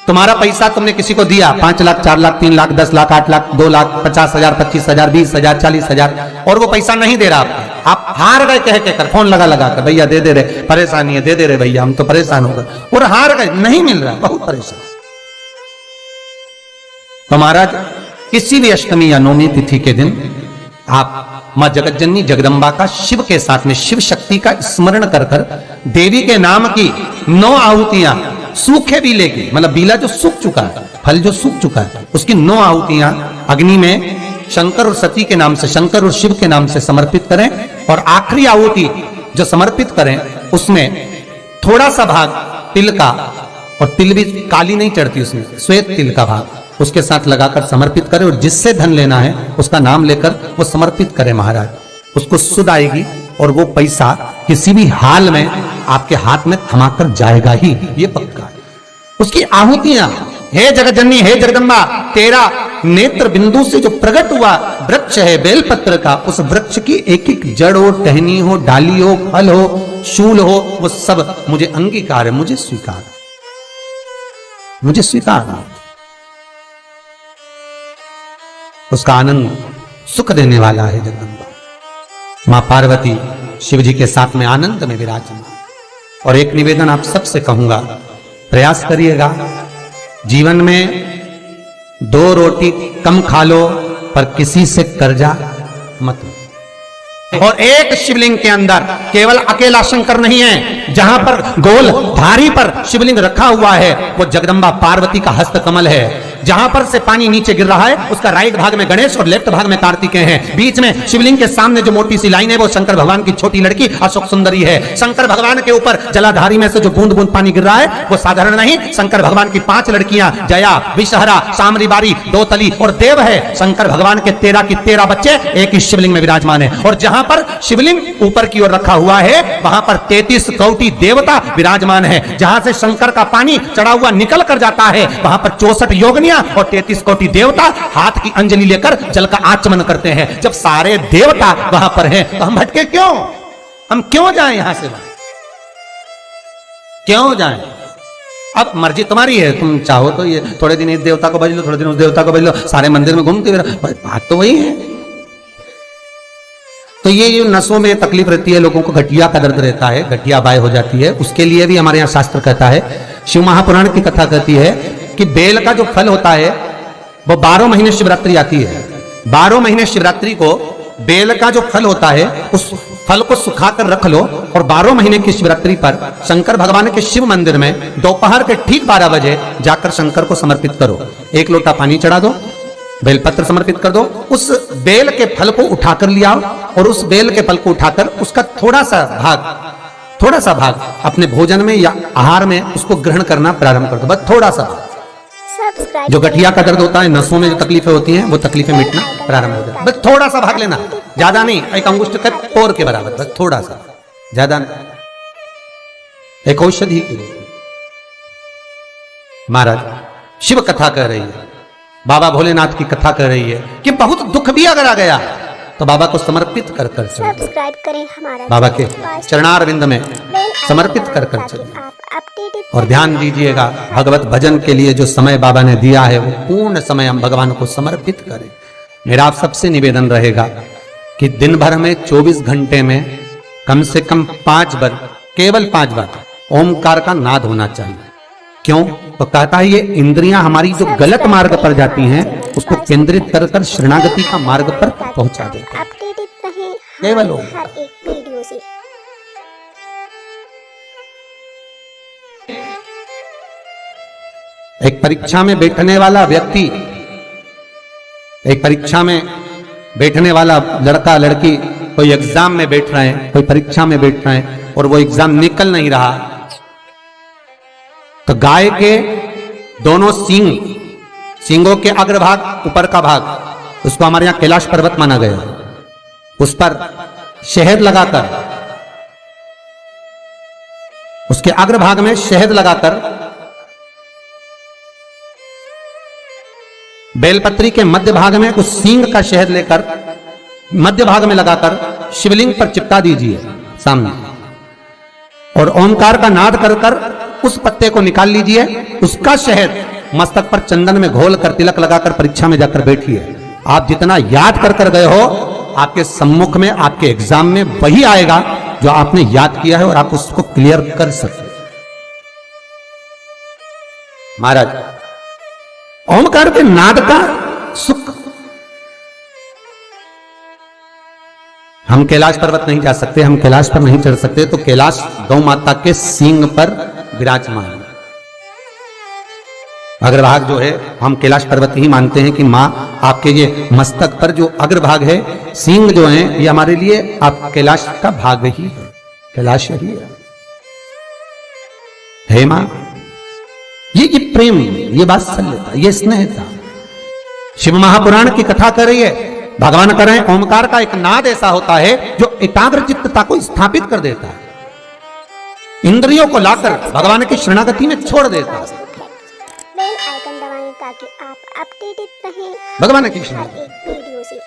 तुम्हारा पैसा तुमने किसी को दिया, 5 लाख, 4 लाख, 3 लाख, 10 लाख, 8 लाख, 2 लाख, 50,000, 25,000, 20,000, 40,000, और वो पैसा नहीं दे रहा आप हार गए कह के कर, फोन लगा कर, भैया दे दे रहे, परेशानी है, दे दे रहे भैया, हम तो परेशान हो गए, और हार गए, नहीं मिल रहा, बहुत परेशान। तो महाराज किसी भी अष्टमी या नवमी तिथि के दिन आप मां जगतजननी जगदम्बा का शिव के साथ में शिव शक्ति का स्मरण कर कर देवी के नाम की 9 आहुतियां, सूखे बीले की, मतलब बीला जो सूख चुका है, फल जो सूख चुका है, उसकी 9 आहुतियां अग्नि में शंकर और सती के नाम से, शंकर और शिव के नाम से समर्पित करें, और आखिरी आहुति जो समर्पित करें उसमें थोड़ा सा भाग तिल का, और तिल भी काली नहीं चढ़ती उसमें, श्वेत तिल का भाग उसके साथ लगाकर समर्पित करें, और जिससे धन लेना है उसका नाम लेकर वो समर्पित करें महाराज, उसको सुध आएगी और वो पैसा किसी भी हाल में आपके हाथ में थमाकर जाएगा ही, ये पक्का है। उसकी आहुतियां, हे जगतजननी, हे जगदम्बा, तेरा नेत्र बिंदु से जो प्रकट हुआ वृक्ष है बेलपत्र का, उस वृक्ष की एक एक जड़ हो, टहनी हो, डाली हो, फल हो, शूल हो, वो सब मुझे अंगीकार है, मुझे स्वीकार, मुझे स्वीकार। उसका आनंद सुख देने वाला है जगदम्बा। मां पार्वती शिव जी के साथ में आनंद में विराजमान। और एक निवेदन आप सबसे कहूंगा, प्रयास करिएगा जीवन में 2 रोटी कम खा लो पर किसी से कर्जा मत लो। और एक शिवलिंग के अंदर केवल अकेला शंकर नहीं है, जहां पर गोल धारी पर शिवलिंग रखा हुआ है वो जगदम्बा पार्वती का हस्त कमल है। जहां पर से पानी नीचे गिर रहा है उसका राइट भाग में गणेश और लेफ्ट भाग में कार्तिकेय हैं। बीच में शिवलिंग के सामने जो मोटी सी लाइन है वो शंकर भगवान की छोटी लड़की अशोक सुंदरी है। शंकर भगवान के ऊपर जलाधारी में से जो बूंद बूंद पानी गिर रहा है वो साधारण नहीं, शंकर भगवान की 5 लड़कियां, जया, विषहरा, सामरीबारी, दोतली और देव है। शंकर भगवान के 13 की 13 बच्चे एक ही शिवलिंग में विराजमान है। और जहां पर शिवलिंग ऊपर की ओर रखा हुआ है वहां पर 33 कोटि देवता विराजमान है। जहां से शंकर का पानी चढ़ा हुआ निकल कर जाता है वहां पर 64 योगिनियां और 33 कोटि देवता हाथ की अंजलि लेकर जल का आचमन करते हैं। जब सारे देवता वहां पर हैं तो हम भटके क्यों? हम क्यों जाएं यहां से? क्यों जाएं? अब मर्जी तुम्हारी है, तुम चाहो तो ये थोड़े दिन इस देवता को भज लो, थोड़े दिन उस देवता को भज लो, सारे मंदिर में घूमते हुए, बात तो वही है। तो ये नसों में तकलीफ रहती है, लोगों को गठिया का दर्द रहता है, गठिया बाय हो जाती है, उसके लिए भी हमारे यहाँ शास्त्र कहता है, शिव महापुराण की कथा कहती है कि बेल का जो फल होता है वो 12 महीने शिवरात्रि आती है। 12 महीने शिवरात्रि को बेल का जो फल होता है उस फल को सुखाकर रख लो और 12 महीने की शिवरात्रि पर शंकर भगवान के शिव मंदिर में दोपहर के ठीक 12 बजे जाकर शंकर को समर्पित करो। 1 लोटा पानी चढ़ा दो, बेलपत्र समर्पित कर दो, उस बेल के फल को उठाकर लिया और उस बेल के फल को उठाकर उसका थोड़ा सा भाग अपने भोजन में या आहार में उसको ग्रहण करना प्रारंभ कर दो, बस थोड़ा सा। जो गठिया का दर्द होता है, नसों में जो तकलीफें होती हैं वो तकलीफें मिटना प्रारंभ हो जाए, बस थोड़ा सा भाग लेना, ज्यादा नहीं, एक अंगुष्ठ के पोर के बराबर, बस थोड़ा सा, ज्यादा नहीं। एक औषधि की महाराज शिव कथा कह रही है, बाबा भोलेनाथ की कथा कर रही है कि बहुत दुख भी अगर आ गया तो बाबा को समर्पित कर कर चलिए, सब्सक्राइब करें हमारा, बाबा के चरणारविंद में समर्पित कर कर चलिए। और ध्यान दीजिएगा भगवत भजन के लिए जो समय बाबा ने दिया है वो पूर्ण समय हम भगवान को समर्पित करें। मेरा आप सबसे निवेदन रहेगा कि दिन भर में 24 घंटे में कम से कम 5 बार, केवल 5 बार ओमकार का नाद होना चाहिए। क्यों? तो कहता है ये इंद्रियां हमारी जो गलत मार्ग पर जाती हैं उसको केंद्रित कर कर शरणागति का मार्ग पर पहुंचा देता है। केवल हर एक वीडियो से एक परीक्षा में बैठने वाला व्यक्ति, एक परीक्षा में बैठने वाला लड़का लड़की, कोई एग्जाम में बैठ रहे हैं, कोई परीक्षा में बैठ रहे हैं और वो एग्जाम निकल नहीं रहा, तो गाय के दोनों सींगों के अग्रभाग, ऊपर का भाग, उसको हमारे यहां कैलाश पर्वत माना गया, उस पर शहद लगाकर, उसके अग्रभाग में शहद लगाकर, बेलपत्री के मध्य भाग में उस सींग का शहद लेकर मध्य भाग में लगाकर शिवलिंग पर चिपका दीजिए सामने, और ओमकार का नाद कर कर उस पत्ते को निकाल लीजिए, उसका शहद मस्तक पर चंदन में घोल कर तिलक लगाकर परीक्षा में जाकर बैठिए। आप जितना याद कर कर गए हो, आपके सम्मुख में, आपके एग्जाम में वही आएगा जो आपने याद किया है और आप उसको क्लियर कर सकते। महाराज, ओमकार के नाद का सुख, हम कैलाश पर्वत नहीं जा सकते, हम कैलाश पर नहीं चढ़ सकते, तो कैलाश गौ माता के सींग पर विराजमान। अग्रभाग जो है, हम कैलाश पर्वत ही मानते हैं कि मां आपके ये मस्तक पर जो अग्रभाग है, सींग जो है, ये हमारे लिए आप कैलाश का भाग ही है, कैलाश ही है मां। ये प्रेम, ये वात्सल्यता, ये स्नेहता शिव महापुराण की कथा कर रही है। भगवान कर रहे हैं, ओमकार का एक नाद ऐसा होता है जो एकाग्र चित्तता को स्थापित कर देता है, इंद्रियों को लाकर भगवान की शरणागति में छोड़ देता है। बेल आइकन दबाएं ताकि आप अपडेटेड रहें भगवान की हर शरणागति। एक वीडियो से।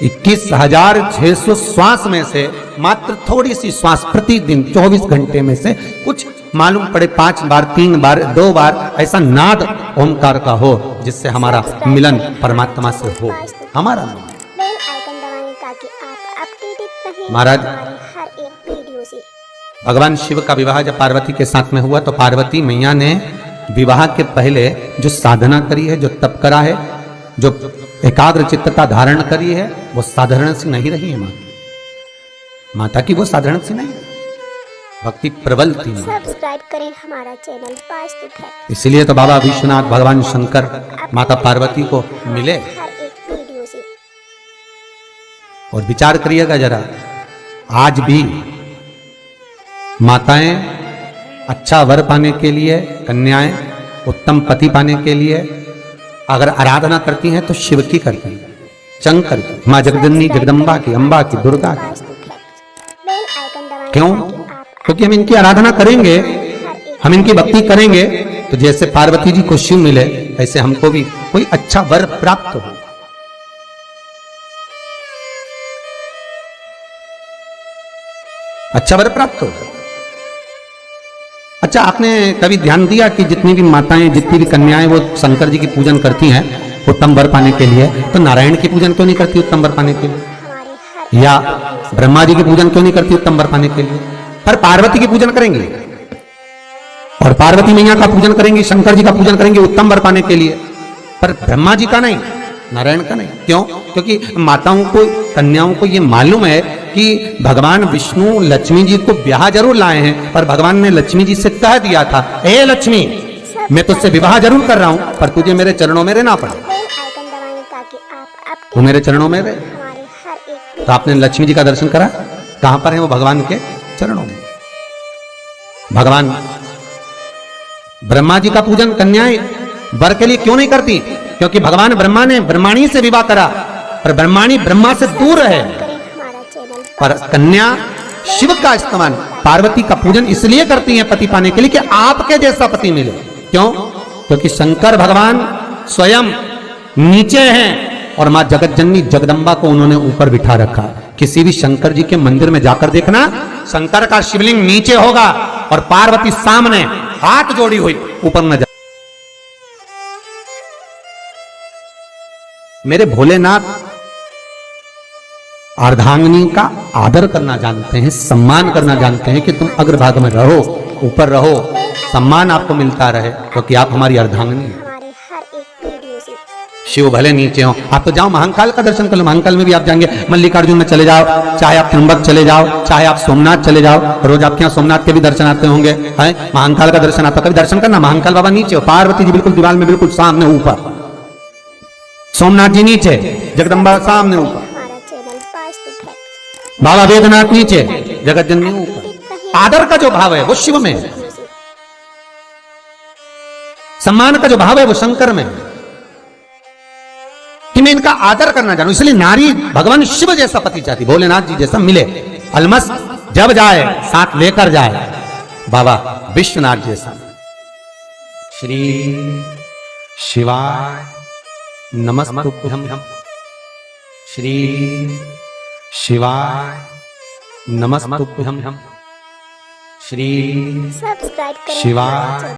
21,600 श्वास में से मात्र थोड़ी सी श्वास प्रतिदिन 24 घंटे में से कुछ मालूम पड़े 5 बार, 3 बार, 2 बार ऐसा नाद ओमकार का हो जिससे हमारा मिलन परमात्मा से हो, हमारा मिलन। बेल आइकन दबाएं ताकि आप अपडेटेड रहें महाराज, हमारी हर एक वीडियो से। भगवान शिव का विवाह जब पार्वती के साथ में हुआ तो पार्वती मैया ने विवाह के पहले जो साधना करी है, जो तप करा है, जो एकाग्र चित्तता धारण करी है, वो साधारण सी नहीं रही है। माता की वो साधारण सी नहीं, भक्ति प्रबल थी। सब्सक्राइब करें हमारा चैनल वास्तु फैक्ट। इसलिए तो बाबा विश्वनाथ, भगवान शंकर माता पार्वती को मिले। हर एक वीडियो से। और विचार करिएगा जरा, आज भी माताएं अच्छा वर पाने के लिए, कन्याएं उत्तम पति पाने के लिए अगर आराधना करती हैं तो शिव की करती हैं, शंकर की, माँ जगदन्नी, जगदम्बा की, अम्बा की, दुर्गा की। वास्तु फैक्ट। बेल आइकन दबाएं क्यों? ताकि आप क्योंकि हम इनकी आराधना करेंगे, हम इनकी भक्ति करेंगे तो जैसे पार्वती जी को शिव मिले, ऐसे हमको भी कोई अच्छा वर प्राप्त हो। अच्छा वर प्राप्त हो। अच्छा, आपने कभी ध्यान दिया कि जितनी भी माताएं, जितनी भी कन्याएं वो शंकर जी की पूजन करती हैं उत्तम वर पाने के लिए, तो नारायण की पूजन क्यों नहीं करती उत्तम वर पाने के लिए? हमारे हर या ब्रह्मा जी की पूजन क्यों नहीं करती उत्तम वर पाने के लिए? पर पार्वती की पूजन करेंगे और पार्वती मैया का पूजन करेंगे, शंकर जी का पूजन करेंगे उत्तम वर पाने के लिए, पर ब्रह्मा जी का नहीं, नारायण का नहीं। क्यों? क्योंकि माताओं को, कन्याओं को ये मालूम है कि भगवान विष्णु लक्ष्मी जी को ब्याह जरूर लाए हैं, पर भगवान ने लक्ष्मी जी से कह दिया था, हे लक्ष्मी, मैं तुझसे विवाह जरूर कर रहा हूं, पर तुझे मेरे चरणों में रहना पड़े। बेल आइकन दबाएं ताकि आप वो मेरे चरणों में रहे। हमारे हर एक तो आपने लक्ष्मी जी का दर्शन करा, कहां पर है वो? भगवान के चरणों में। भगवान ब्रह्मा जी का पूजन कन्याएं वर के लिए क्यों नहीं करती? क्योंकि भगवान ब्रह्मा ने ब्रह्माणी से विवाह करा, पर ब्रह्माणी ब्रह्मा से दूर है, करें हमारा चैनल पर कन्या शिव का इस्तेमाल, पार्वती का पूजन इसलिए करती हैं पति पाने के लिए कि आपके जैसा पति मिले। क्यों? क्योंकि शंकर भगवान स्वयं नीचे हैं और मां जगत जननी जगदम्बा को उन्होंने ऊपर बिठा रखा। किसी भी शंकर जी के मंदिर में जाकर देखना, शंकर का शिवलिंग नीचे होगा और पार्वती सामने हाथ जोड़ी हुई, ऊपर न जा। मेरे भोलेनाथ अर्धांगिनी का आदर करना जानते हैं, सम्मान करना जानते हैं कि तुम अग्रभाग में रहो, ऊपर रहो, सम्मान आपको मिलता रहे, क्योंकि आप हमारी अर्धांगिनी हैं। हमारे हर एक वीडियो से। शिव भले नीचे हो, आप तो जाओ महाकाल का दर्शन कर लो, महाकाल में भी आप जाएंगे, मल्लिकार्जुन में चले जाओ, चाहे आप त्र्यंबक चले जाओ, चाहे आप सोमनाथ चले जाओ, रोज आपके यहाँ सोमनाथ के भी दर्शन आते होंगे, है महाकाल का दर्शन आता, कभी दर्शन करना। महाकाल बाबा नीचे हो, पार्वती जी बिल्कुल दीवार में बिल्कुल सामने ऊपर, सोमनाथ जी नीचे, जगदम्बा सामने ऊपर, हमारा चैनल वास्तु फैक्ट। बाबा वेदनाथ नीचे, जगत जननी ऊपर। आदर का जो भाव है वो शिव में है, सम्मान का जो भाव है वो शंकर में है, कि मैं इनका आदर करना जानूं। इसलिए नारी भगवान शिव जैसा पति चाहती, भोलेनाथ जी जैसा मिले, अलमस जब जाए साथ लेकर जाए, बाबा विश्वनाथ जैसा। श्री शिवाय नमस्तुभ्यं, श्री शिवाय नमस्तुभ्यं, श्री सब्सक्राइब करें शिवाय हमारा चैनल।